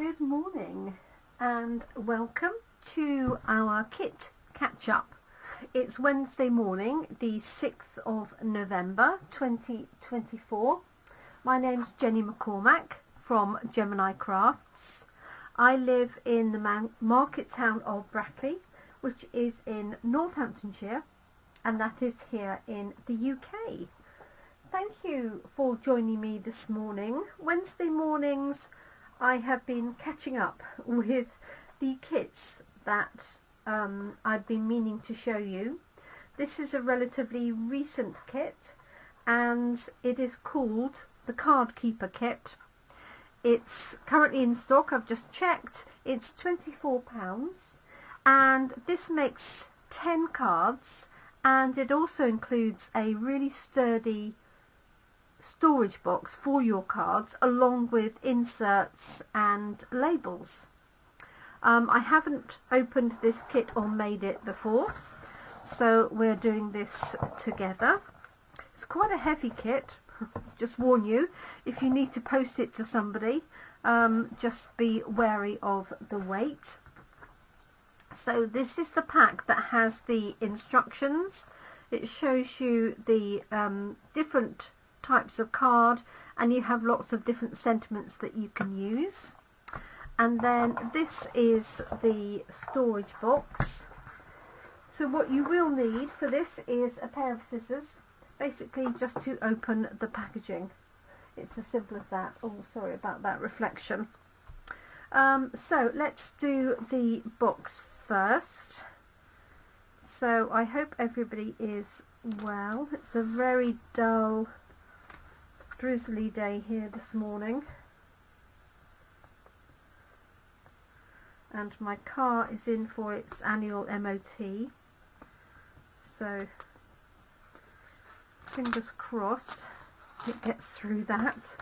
Good morning and welcome to our kit catch-up. It's Wednesday morning, the 6th of November 2024. My name's Jenny McCormac from Jemini Crafts. I live in the market town of Brackley, which is in Northamptonshire, and that is here in the UK. Thank you for joining me this morning. Wednesday mornings I have been catching up with the kits that I've been meaning to show you. This is a relatively recent kit and it is called the Card Keeper kit. It's currently in stock, I've just checked. It's £24 and this makes 10 cards, and it also includes a really sturdy storage box for your cards along with inserts and labels. I haven't opened this kit or made it before, so we're doing this together. It's quite a heavy kit, just warn you, if you need to post it to somebody, just be wary of the weight. So this is the pack that has the instructions. It shows you the different types of card, and you have lots of different sentiments that you can use. And then this is the storage box. So what you will need for this is a pair of scissors, basically just to open the packaging. It's as simple as that. Oh, sorry about that reflection. So let's do the box first. So I hope everybody is well. It's a very dull, drizzly day here this morning, and my car is in for its annual MOT, so fingers crossed it gets through that.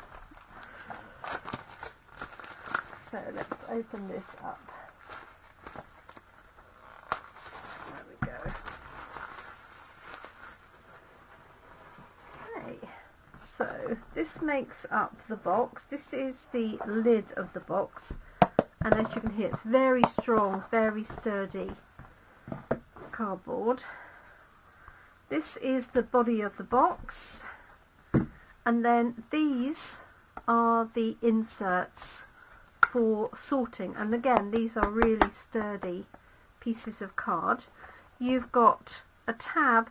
So let's open this up. There we go. Okay. So this makes up the box. This is the lid of the box, and as you can hear, it's very strong, very sturdy cardboard. This is the body of the box, and then these are the inserts for sorting, and again these are really sturdy pieces of card. You've got a tab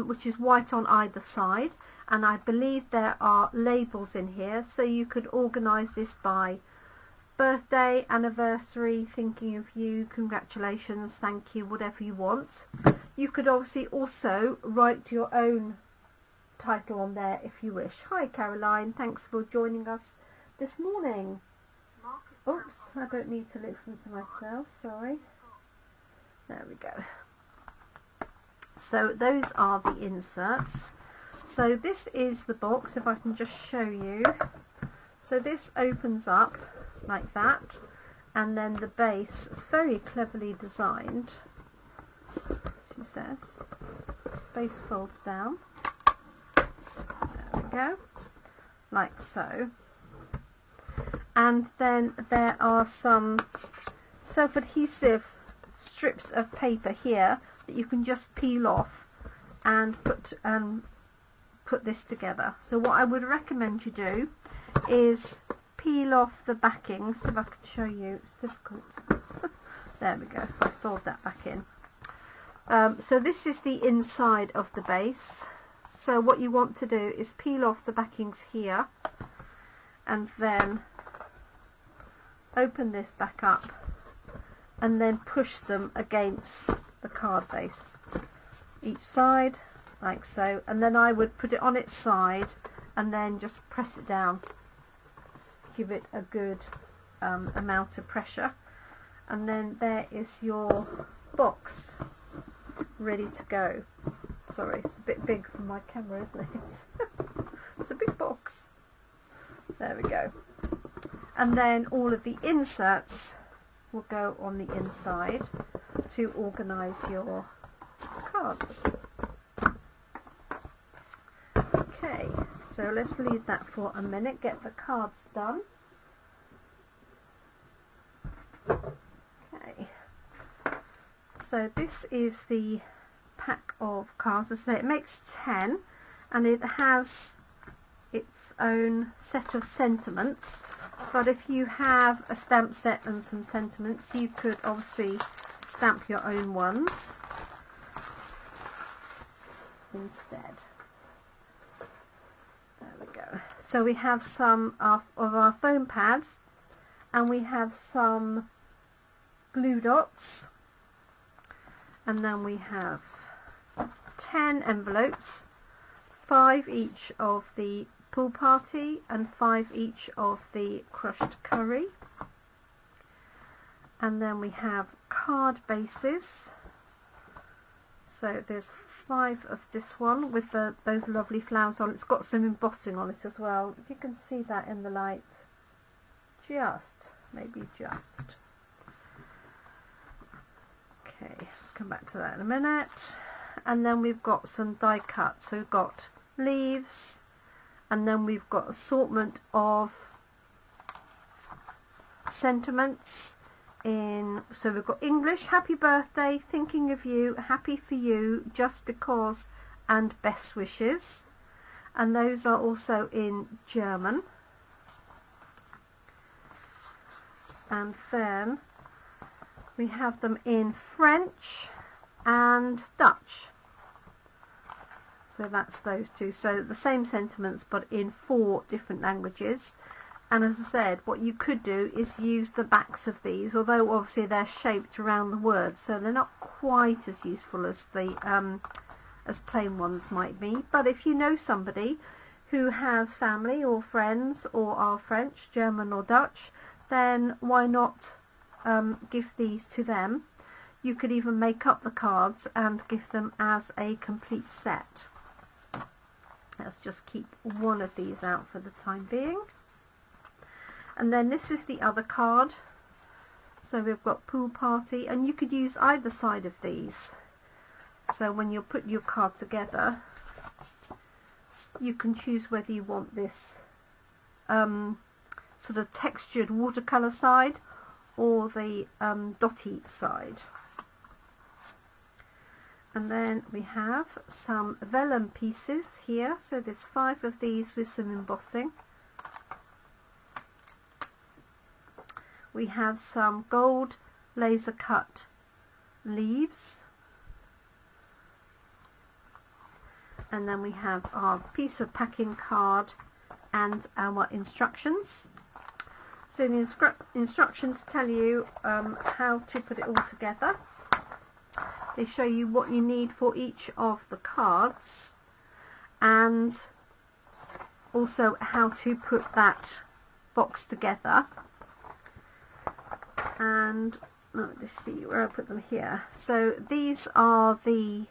which is white on either side, and I believe there are labels in here, so you could organise this by birthday, anniversary, thinking of you, congratulations, thank you, whatever you want. You could obviously also write your own title on there if you wish. Hi Caroline, thanks for joining us this morning. Oops, I don't need to listen to myself, sorry. There we go. So those are the inserts. So this is the box, if I can just show you. So this opens up like that, and then the base is very cleverly designed, she says. Base folds down. There we go, like so. And then there are some self-adhesive strips of paper here that you can just peel off and put this together. So what I would recommend you do is peel off the backing. So if I can show you, it's difficult. There we go, I fold that back in. So this is the inside of the base. So what you want to do is peel off the backings here, and then open this back up, and then push them against the card base, each side, like so. And then I would put it on its side and then just press it down, give it a good amount of pressure, and then there is your box ready to go. Sorry, it's a bit big for my camera, isn't it? It's a big box. There we go. And then all of the inserts will go on the inside to organise your cards. Okay, so let's leave that for a minute, get the cards done. So this is the pack of cards. As I say, it makes 10 and it has its own set of sentiments, but if you have a stamp set and some sentiments, you could obviously stamp your own ones instead. There we go. So we have some of our foam pads, and we have some glue dots, and then we have 10 envelopes, 5 each of the pool party and 5 each of the crushed curry. And then we have card bases. So there's 5 of this one with those lovely flowers on. It's got some embossing on it as well. If you can see that in the light, maybe just. Okay, come back to that in a minute. And then we've got some die cut. So we've got leaves, and then we've got assortment of sentiments in. So we've got English, happy birthday, thinking of you, happy for you, just because, and best wishes, and those are also in German. And then we have them in French and Dutch. So that's those two. So the same sentiments but in 4 different languages. And as I said, what you could do is use the backs of these, although obviously they're shaped around the words, so they're not quite as useful as the as plain ones might be. But if you know somebody who has family or friends or are French, German or Dutch, then why not give these to them? You could even make up the cards and give them as a complete set. Let's just keep one of these out for the time being. And then this is the other card. So we've got pool party, and you could use either side of these. So when you put your card together, you can choose whether you want this sort of textured watercolour side or the dotty side. And then we have some vellum pieces here. So there's 5 of these with some embossing. We have some gold laser cut leaves. And then we have our piece of packing card and our instructions. So the instructions tell you how to put it all together. They show you what you need for each of the cards and also how to put that box together. And let's see where I put them here. So these are the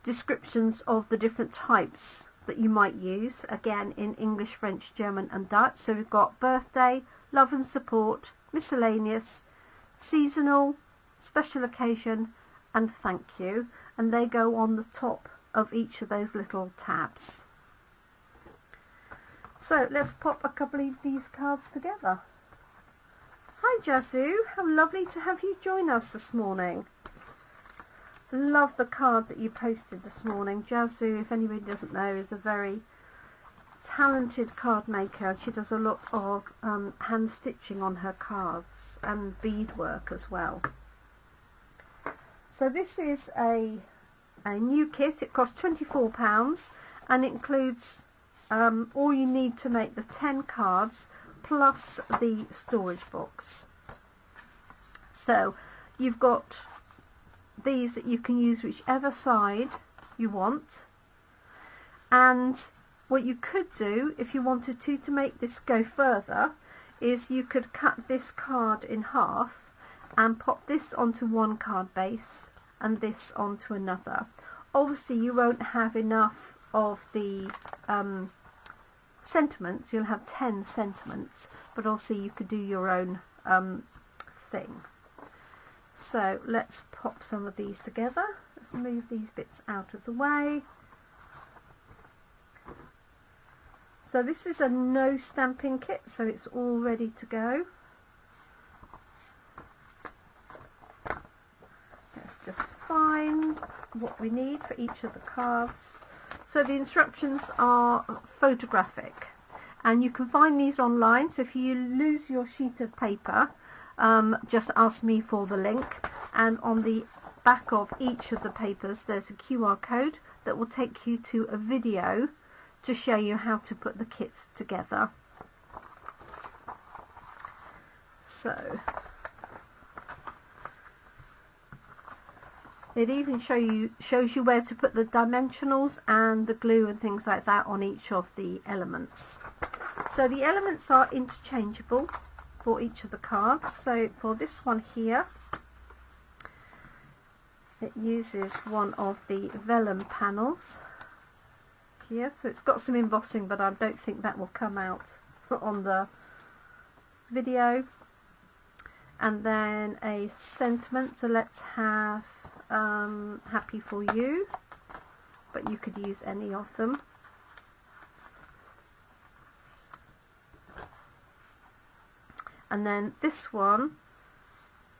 descriptions of the different types that you might use, again in English, French, German and Dutch. So we've got birthday, love and support, miscellaneous, seasonal, special occasion and thank you, and they go on the top of each of those little tabs. So let's pop a couple of these cards together. Hi Jazu, how lovely to have you join us this morning. Love the card that you posted this morning. Jazu, if anybody doesn't know, is a very talented card maker. She does a lot of hand stitching on her cards and beadwork as well. So this is a new kit. It costs £24 and it includes all you need to make the 10 cards plus the storage box. So you've got these that you can use whichever side you want, and what you could do if you wanted to make this go further is you could cut this card in half and pop this onto one card base and this onto another. Obviously you won't have enough of the sentiments. You'll have 10 sentiments, but also you could do your own thing. So let's pop some of these together. Let's move these bits out of the way. So this is a no stamping kit, so it's all ready to go. find what we need for each of the cards. So the instructions are photographic, and you can find these online. So if you lose your sheet of paper, just ask me for the link, and on the back of each of the papers there's a QR code that will take you to a video to show you how to put the kits together. So it even shows you where to put the dimensionals and the glue and things like that on each of the elements. So the elements are interchangeable for each of the cards. So for this one here, it uses one of the vellum panels here. So it's got some embossing, but I don't think that will come out on the video. And then a sentiment, so let's have happy for you, but you could use any of them. And then this one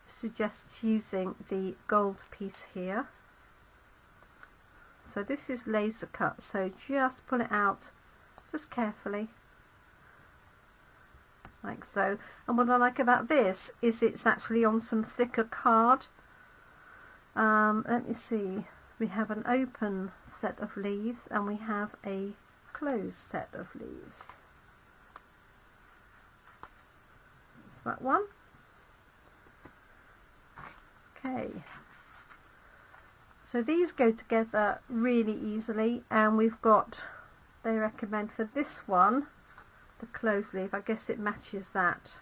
suggests using the gold piece here. So this is laser cut, so just pull it out just carefully, like so. And what I like about this is it's actually on some thicker card. Let me see, we have an open set of leaves and we have a closed set of leaves. That's that one. Okay, so these go together really easily, and we've got, they recommend for this one, the closed leaf, I guess it matches that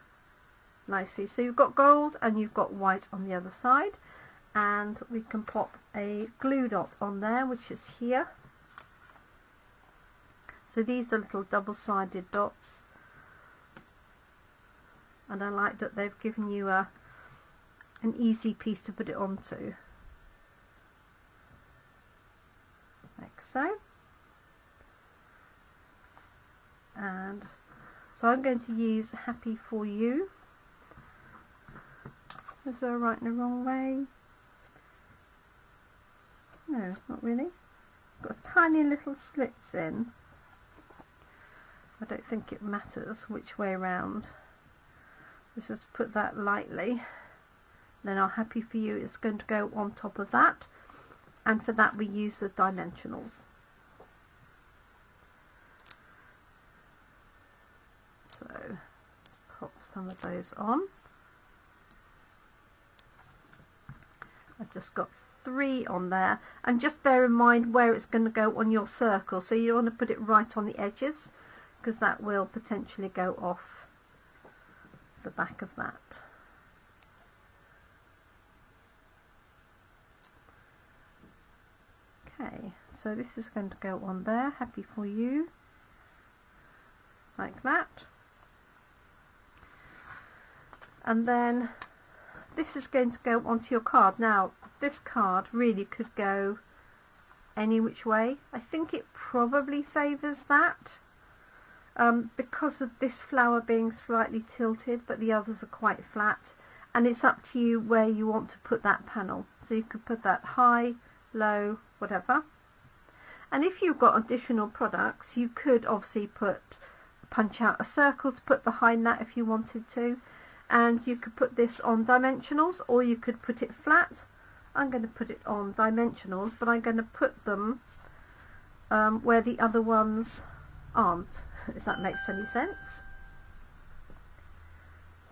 nicely. So you've got gold and you've got white on the other side, and we can pop a glue dot on there, which is here. So these are little double-sided dots, and I like that they've given you an easy piece to put it onto, like so. And so I'm going to use happy for you. Is there a right and a wrong way? No, not really. Got tiny little slits in. I don't think it matters which way around. Let's just put that lightly. Then our happy for you is going to go on top of that, and for that we use the dimensionals. So let's pop some of those on. I've just got 3 on there, and just bear in mind where it's going to go on your circle, so you want to put it right on the edges, because that will potentially go off the back of that. Okay, so this is going to go on there, happy for you, like that. And then this is going to go onto your card. Now this card really could go any which way. I think it probably favours that because of this flower being slightly tilted, but the others are quite flat, and it's up to you where you want to put that panel. So you could put that high, low, whatever. And if you've got additional products, you could obviously punch out a circle to put behind that if you wanted to, and you could put this on dimensionals, or you could put it flat. I'm going to put it on dimensionals, but I'm going to put them where the other ones aren't, if that makes any sense.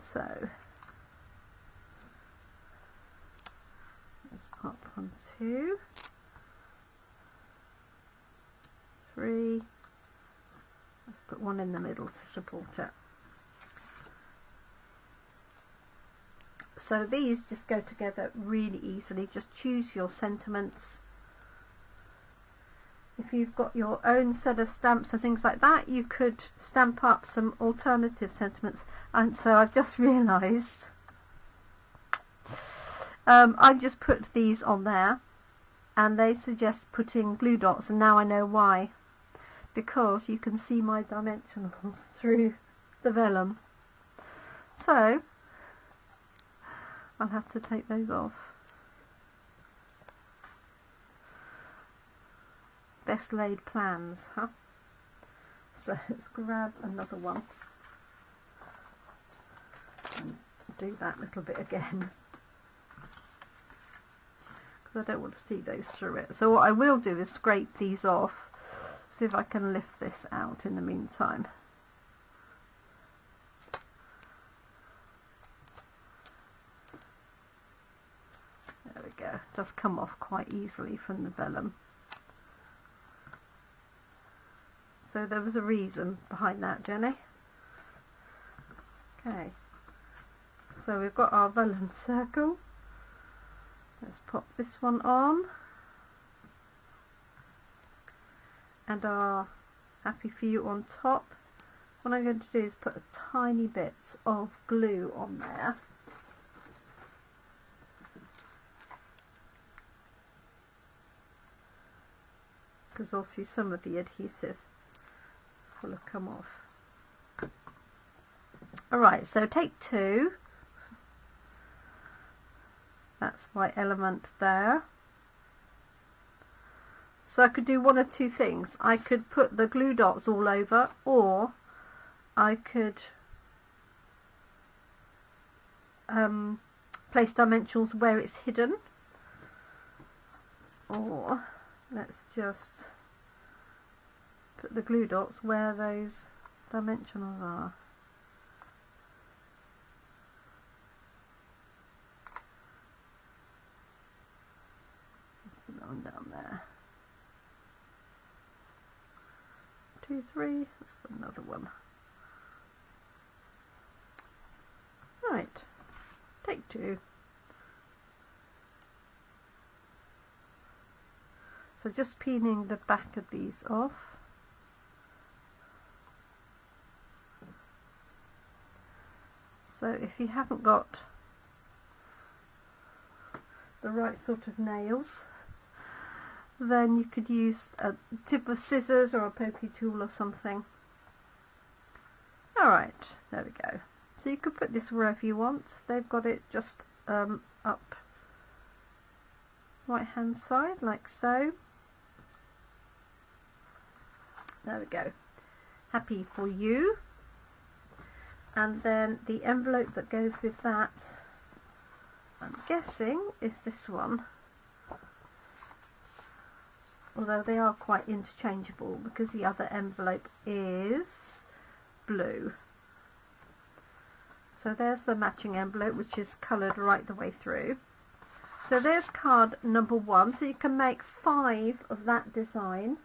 So let's pop 1, 2, 3. Let's put one in the middle to support it. So these just go together really easily. Just choose your sentiments. If you've got your own set of stamps and things like that, you could stamp up some alternative sentiments. And so I've just realised I've just put these on there, and they suggest putting glue dots, and now I know why. Because you can see my dimensionals through the vellum. So I'll have to take those off. Best laid plans, huh? So let's grab another one and do that little bit again, because I don't want to see those through it. So what I will do is scrape these off, see if I can lift this out in the meantime. There we go. It does come off quite easily from the vellum. So there was a reason behind that, Jenny. Okay. So we've got our vellum circle. Let's pop this one on. And our Happy For You on top. What I'm going to do is put a tiny bit of glue on there. Because obviously some of the adhesive will have come off. Alright, so take 2. That's my element there. So I could do one of two things. I could put the glue dots all over, or I could place dimensionals where it's hidden, or let's just put the glue dots where those dimensionals are. Let's put that one down there. 2, 3, let's put another one. Right, take 2. So just peeling the back of these off. So if you haven't got the right sort of nails, then you could use a tip of scissors or a pokey tool or something. Alright, there we go. So you could put this wherever you want. They've got it just up right hand side like so. There we go. Happy For You. And then the envelope that goes with that, I'm guessing, is this one. Although they are quite interchangeable because the other envelope is blue. So there's the matching envelope, which is coloured right the way through. So there's card number 1. So you can make 5 of that design.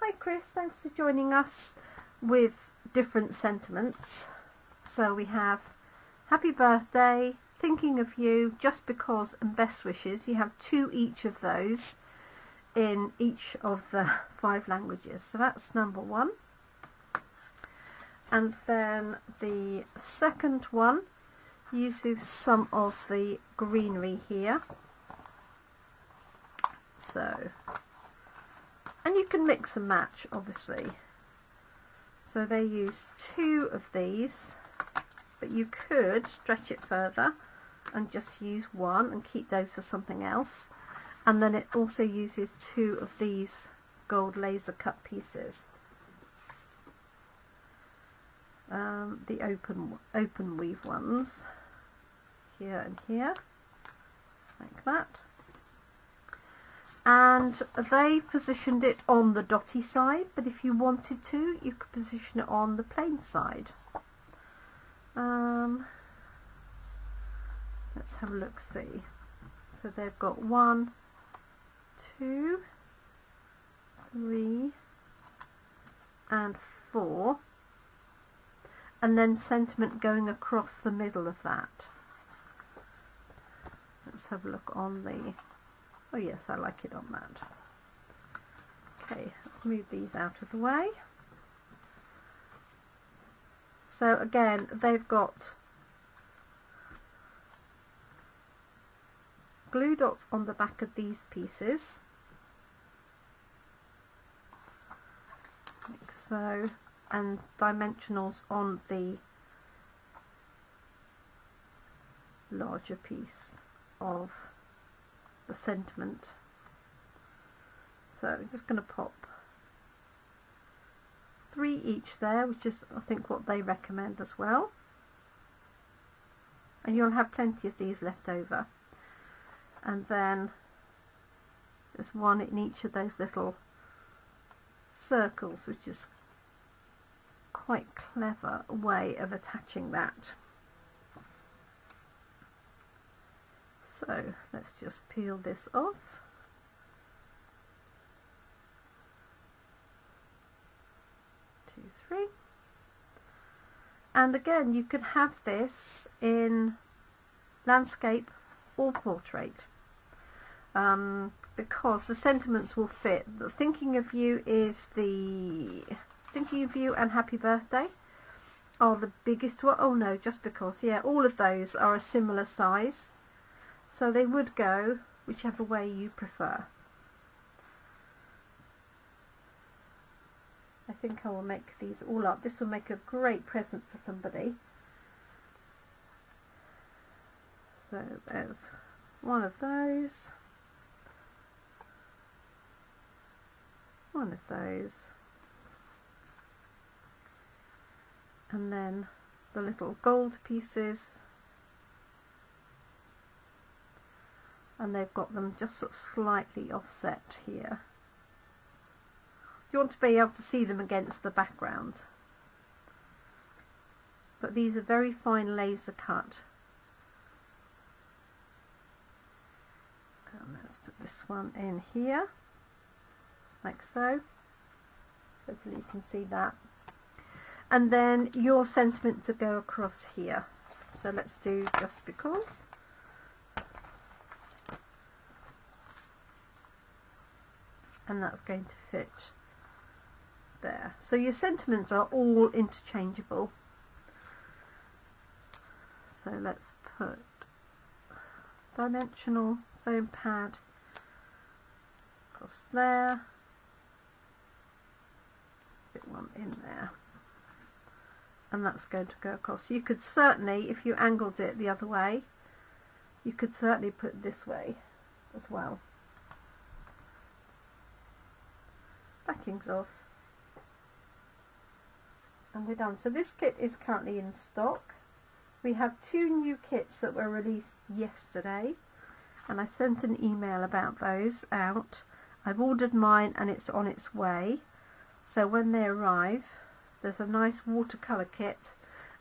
Hi Chris, thanks for joining us with different sentiments. So we have Happy Birthday, Thinking of You, Just Because, and Best Wishes. You have 2 each of those in each of the 5 languages. So that's number 1. And then the second one uses some of the greenery here. So, and you can mix and match obviously. So they use 2 of these, but you could stretch it further and just use 1 and keep those for something else. And then it also uses 2 of these gold laser cut pieces. The open weave ones, here and here, like that. And they positioned it on the dotty side, but if you wanted to, you could position it on the plain side. Let's have a look, see. So they've got 1, 2, 3, and 4. And then sentiment going across the middle of that. Let's have a look on the... Oh yes, I like it on that. Okay, let's move these out of the way. So again, they've got glue dots on the back of these pieces. Like so. And dimensionals on the larger piece of the sentiment. So I'm just going to pop 3 each there, which is I think what they recommend as well. And you'll have plenty of these left over. And then there's one in each of those little circles, which is quite clever way of attaching that. So let's just peel this off. Two, three. And again, you could have this in landscape or portrait, because the sentiments will fit. The Thinking of You is the Thinking of You and Happy Birthday are the biggest one. Oh no, just because, yeah, all of those are a similar size, so they would go whichever way you prefer. I think I will make these all up. This will make a great present for somebody. So there's one of those, one of those, and then the little gold pieces, and they've got them just sort of slightly offset here. You want to be able to see them against the background. But these are very fine laser cut. And let's put this one in here, like so. Hopefully you can see that. And then your sentiment to go across here. So let's do Just Because. And that's going to fit there. So your sentiments are all interchangeable. So let's put dimensional foam pad across there, put one in there, and that's going to go across. You could certainly, if you angled it the other way, you could certainly put it this way as well. Backing's off. And we're done. So this kit is currently in stock. We have 2 new kits that were released yesterday, and I sent an email about those out. I've ordered mine and it's on its way. So when they arrive, there's a nice watercolour kit,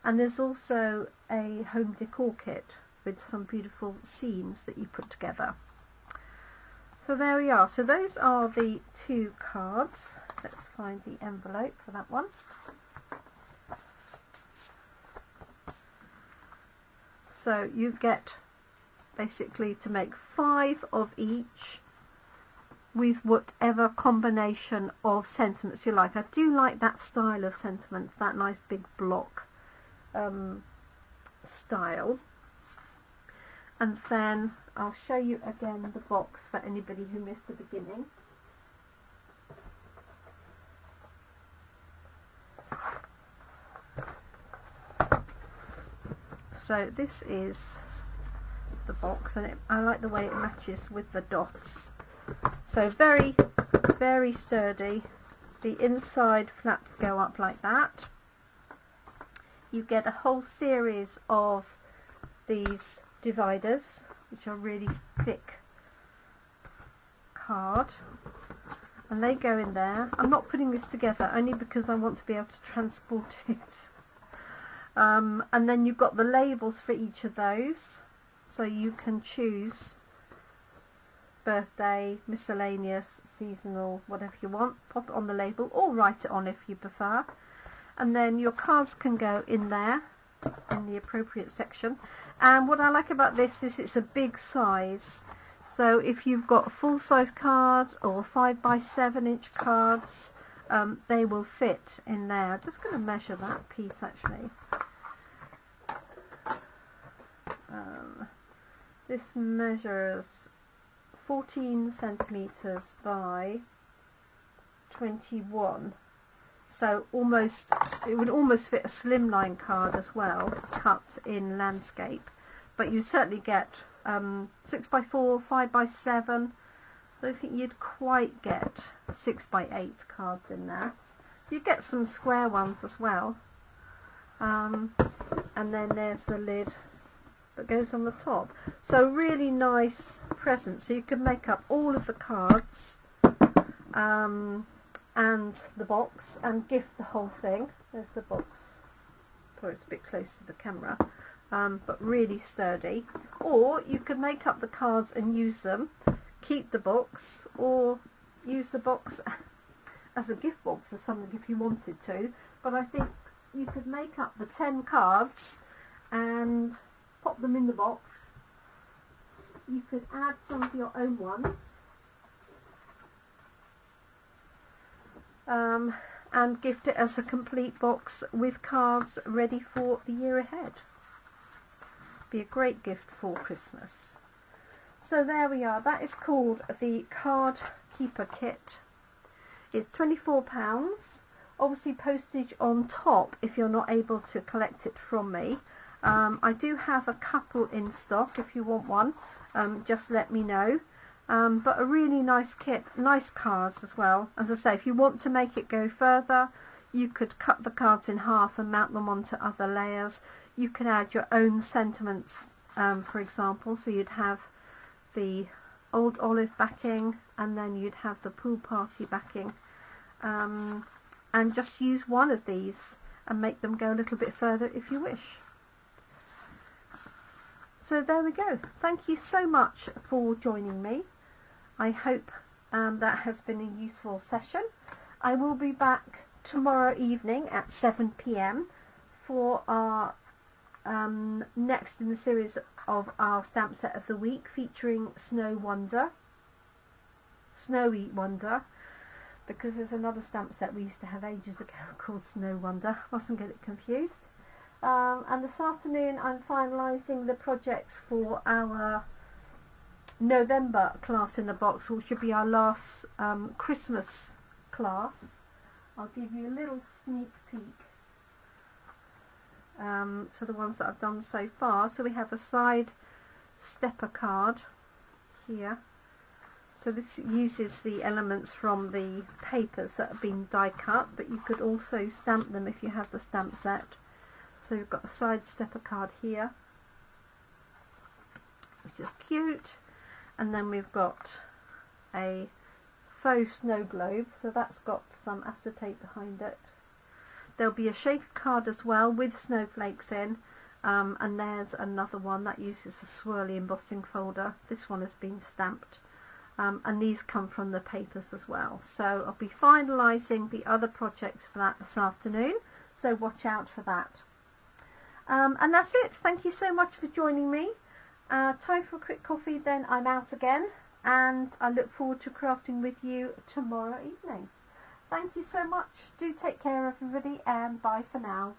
and there's also a home decor kit with some beautiful scenes that you put together. So there we are. So those are the 2 cards. Let's find the envelope for that one. So you get basically to make 5 of each with whatever combination of sentiments you like. I do like that style of sentiment, that nice big block style. And then I'll show you again the box for anybody who missed the beginning. So this is the box, and I like the way it matches with the dots. So very, very sturdy. The inside flaps go up like that. You get a whole series of these dividers, which are really thick card, and they go in there. I'm not putting this together only because I want to be able to transport it. And then you've got the labels for each of those, so you can choose birthday, miscellaneous, seasonal, whatever you want. Pop it on the label or write it on if you prefer. And then your cards can go in there in the appropriate section. And what I like about this is it's a big size. So if you've got a full-size card or 5x7 inch cards, they will fit in there. I'm just going to measure that piece actually. This measures 14 centimeters by 21, so almost, it would almost fit a slimline card as well, cut in landscape. But you certainly get 6x4, 5x7. I don't think you'd quite get 6x8 cards in there. You get some square ones as well. And then there's the lid that goes on the top. So really nice present. So you can make up all of the cards and the box and gift the whole thing. There's the box. Sorry, it's a bit close to the camera. But really sturdy. Or you could make up the cards and use them, keep the box, or use the box as a gift box or something if you wanted to. But I think you could make up the 10 cards and pop them in the box. You could add some of your own ones and gift it as a complete box with cards ready for the year ahead. Be a great gift for Christmas. So there we are. That is called the Card Keeper Kit. It's £24. Obviously postage on top if you're not able to collect it from me. I do have a couple in stock if you want one. Just let me know. But a really nice kit, nice cards as well. As I say, if you want to make it go further, you could cut the cards in half and mount them onto other layers. You can add your own sentiments, for example. So you'd have the Old Olive backing, and then you'd have the Pool Party backing. And just use one of these and make them go a little bit further if you wish. So there we go. Thank you so much for joining me. I hope that has been a useful session. I will be back tomorrow evening at 7 p.m. for our next in the series of our stamp set of the week, featuring Snowy Wonder, because there's another stamp set we used to have ages ago called Snow Wonder. Mustn't get it confused. And this afternoon I'm finalising the project for our November class in a box, which should be our last Christmas class. I'll give you a little sneak peek to the ones that I've done so far. So we have a side stepper card here. So this uses the elements from the papers that have been die cut, but you could also stamp them if you have the stamp set. So we've got a side stepper card here, which is cute. And then we've got a faux snow globe, so that's got some acetate behind it. There'll be a shaker card as well with snowflakes in, and there's another one that uses a swirly embossing folder. This one has been stamped, and these come from the papers as well. So I'll be finalising the other projects for that this afternoon, so watch out for that. And that's it. Thank you so much for joining me. Time for a quick coffee, then I'm out again, and I look forward to crafting with you tomorrow evening. Thank you so much. Do take care, everybody, and bye for now.